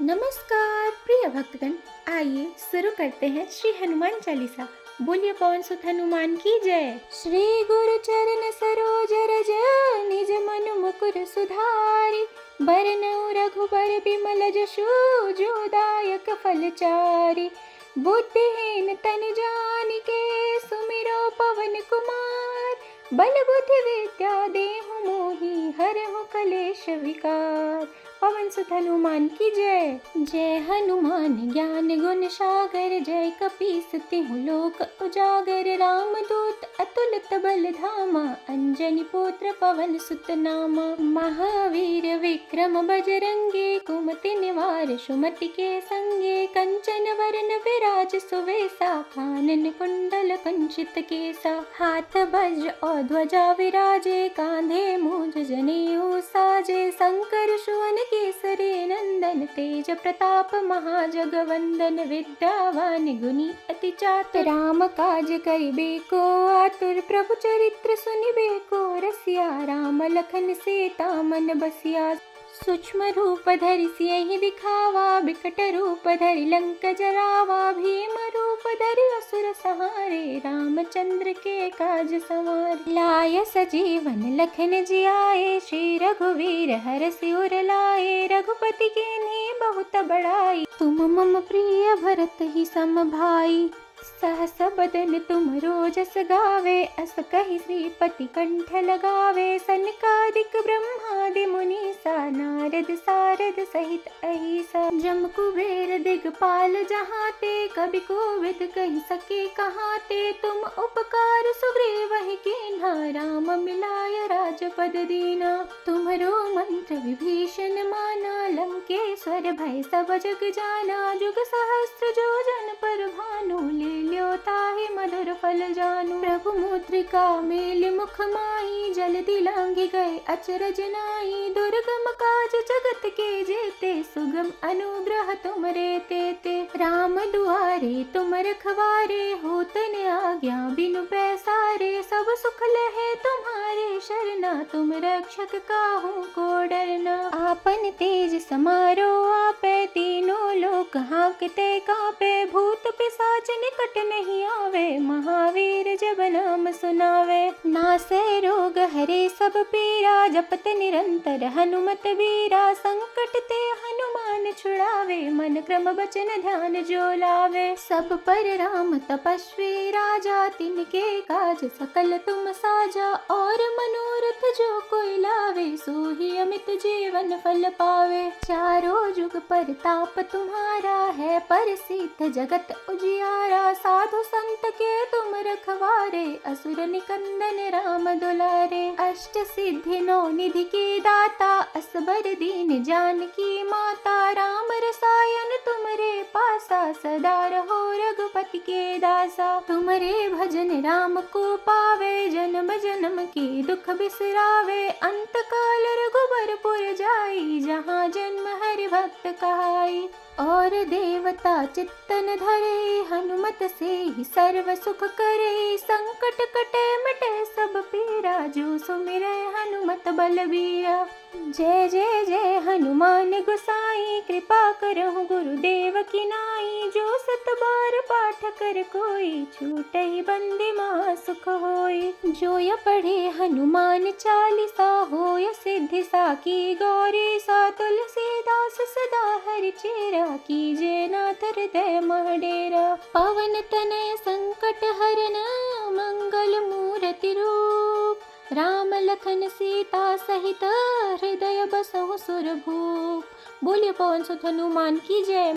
नमस्कार प्रिय भक्तगण। आइए शुरू करते हैं श्री हनुमान चालीसा। बोलिए पवन सुत हनुमान की जय। श्री गुरु चरण सरोज रज निज मनु मुकुर सुधारी, बरनउँ रघुबर बिमल जसु जो दायक फलचारी। बुद्धिहीन तन जानिके सुमिरो पवन कुमार, बल बुद्धि विद्या देहु मोहि हरहु कलेश विकार। पवन सुत हनुमान की जय। जय हनुमान ज्ञान गुण सागर, जय कपीस तिहु लोक उजागर। राम दूत अतुलित बल धामा, अंजनी पुत्र पवन सुत नामा। महावीर विक्रम बजरंगी, कुमति निवार सुमति के संगे। कंचन वरन विराज सुवेसा, कानन कुंडल कुंचित केसा। हाथ वज्र और ध्वजा विराजे, कांधे मूंज जनेऊ साजे। शंकर सुवन केसरी नंदन, तेज प्रताप महाजगवंदन। विद्यावान गुणी अति चातुर, राम काज करिबे को आतुर। प्रभु चरित्र सुनिबे को रसिया, राम लखन सीता मन बसिया। सूक्ष्म रूप धरि सियहि दिखावा, बिकट रूप धरि लंक जरावा। भीम रूप धरि असुर संहारे, रामचंद्र के काज संवारे। लाय सजीवन लखन जियाए, श्री रघुवीर हरषि उर लाए। रघुपति कीन्ही बहुत बड़ाई, तुम मम प्रिय भरत ही सम भाई। सहस बदन तुमरो जस गावे, अस कहि श्रीपति कंठ लगावे। सनकादिक ब्रह्मादि मुनीसा, नारद सारद सहित अहिसा। जम कुबेर दिगपाल जहाते, कवि कोविद कहि सके कहाते। तुम उपकार सुग्रीवहि कीन्हा, राम मिलाय राजपद दीना। तुम्हरो मंत्र विभीषण माना, लंकेश्वर भय सब जग जाना। जुग सहस्त्र जो जन पर भानु, ल्यो ताहि मधुर फल जानू। प्रभु मुद्रिका मेलि मुख माहि, जल्दी लांघि गए अचरज नाहि। दुर्गम काज जगत के जेते, सुगम अनुग्रह तुमरे तेते। राम दुआरे तुम रखवारे, होत न आज्ञा बिनु पैसारे। सब सुख लहे तुम्हारे शरणा, तुम रक्षक काहू को डरना। आपन तेज समारो आपे, तीनों लोक हांकते कांपे। भूत पिशाच निकट नहीं आवे, महावीर जब नाम सुनावे। नासै रोग हरे सब पीरा, जपत निरंतर हनुमत वीरा। संकट ते हनुमान छुड़ावे, मन क्रम बचन ध्यान जो लावे। सब पर राम तपस्वी राजा, तिनके काज सकल तुम साजा। और मनोरथ जो कोई लावे, सोही अमित जीवन फल पावे। चारों जुग परताप तुम्हारा है, प्रसिद्ध जगत उजियारा। साधु संत के तुम रखवारे, असुर निकंदन राम दुलारे। अष्ट सिद्धि नौ निधि के दाता, असबर दीन जानकी माता। राम रसायन तुमरे पासा, सदा रहो रघुपति के दासा। तुमरे भजन राम को पावे, जन्म जन्म के दुख बिसरावे। अंत काल रघुबरपुर जाई, जहाँ जन्म हरि भक्त कहाई। और देवता चित्तन धरे, हनुमत से ही सर्व सुख करे। संकट कटे मिटे सब पीरा, जो सुमिरै हनुमत बलबीरा। जय जय जय हनुमान गोसाई, कृपा करहु गुरुदेव की नाई। जो सत बार पाठ कर कोई, छूटहि बंदी महा सुख होई। जो य पढ़े हनुमान चालीसा, होय सिद्धि साकी गौरी सा। तुलसीदास सदा हरि चेरा, कीजे नाथ हृदय मह डेरा। पवन तनय संकट हरन, मंगल मूर्ति रूप। राम लखन सीता सहित, हृदय बसहु सुरभूप। बोलिए पवन सुत हनुमान की जय।